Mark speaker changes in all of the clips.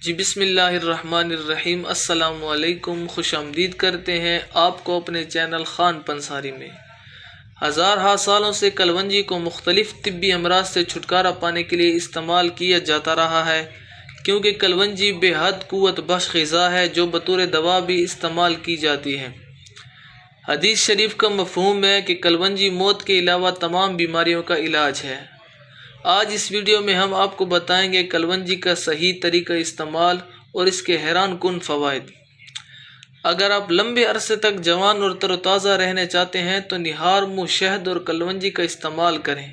Speaker 1: جی بسم اللہ الرحمن الرحیم۔ السلام علیکم، خوش آمدید کرتے ہیں آپ کو اپنے چینل خان پنساری میں۔ ہزارہا سالوں سے کلونجی کو مختلف طبی امراض سے چھٹکارا پانے کے لیے استعمال کیا جاتا رہا ہے، کیونکہ کلونجی بے حد قوت بخش غذا ہے جو بطور دوا بھی استعمال کی جاتی ہے۔ حدیث شریف کا مفہوم ہے کہ کلونجی موت کے علاوہ تمام بیماریوں کا علاج ہے۔ آج اس ویڈیو میں ہم آپ کو بتائیں گے کلونجی کا صحیح طریقہ استعمال اور اس کے حیران کن فوائد۔ اگر آپ لمبے عرصے تک جوان اور تر و تازہ رہنا چاہتے ہیں تو نہار منہ شہد اور کلونجی کا استعمال کریں۔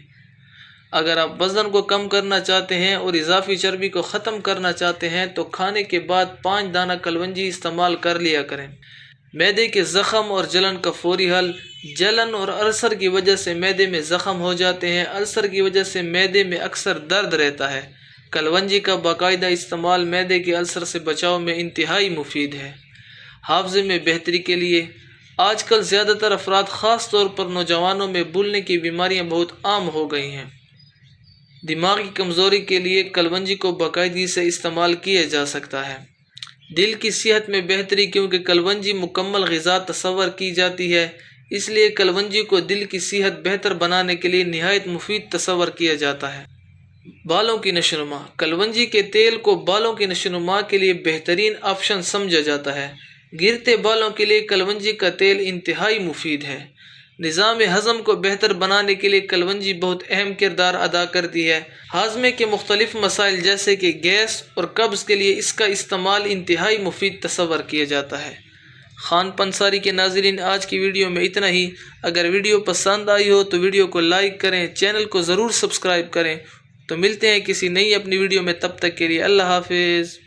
Speaker 1: اگر آپ وزن کو کم کرنا چاہتے ہیں اور اضافی چربی کو ختم کرنا چاہتے ہیں تو کھانے کے بعد 5 دانہ کلونجی استعمال کر لیا کریں۔ معدے کے زخم اور جلن کا فوری حل۔ جلن اور السر کی وجہ سے معدے میں زخم ہو جاتے ہیں۔ السر کی وجہ سے معدے میں اکثر درد رہتا ہے۔ کلونجی کا باقاعدہ استعمال معدے کے السر سے بچاؤ میں انتہائی مفید ہے۔ حافظے میں بہتری کے لیے آج کل زیادہ تر افراد، خاص طور پر نوجوانوں میں بھولنے کی بیماریاں بہت عام ہو گئی ہیں۔ دماغی کمزوری کے لیے کلونجی کو باقاعدگی سے استعمال کیا جا سکتا ہے۔ دل کی صحت میں بہتری، کیونکہ کلونجی مکمل غذا تصور کی جاتی ہے، اس لیے کلونجی کو دل کی صحت بہتر بنانے کے لیے نہایت مفید تصور کیا جاتا ہے۔ بالوں کی نشوونما۔ کلونجی کے تیل کو بالوں کی نشوونما کے لیے بہترین آپشن سمجھا جاتا ہے۔ گرتے بالوں کے لیے کلونجی کا تیل انتہائی مفید ہے۔ نظام ہضم کو بہتر بنانے کے لیے کلونجی بہت اہم کردار ادا کرتی ہے۔ ہاضمے کے مختلف مسائل جیسے کہ گیس اور قبض کے لیے اس کا استعمال انتہائی مفید تصور کیا جاتا ہے۔ خان پنساری کے ناظرین، آج کی ویڈیو میں اتنا ہی۔ اگر ویڈیو پسند آئی ہو تو ویڈیو کو لائک کریں، چینل کو ضرور سبسکرائب کریں۔ تو ملتے ہیں کسی نئی اپنی ویڈیو میں، تب تک کے لیے اللہ حافظ۔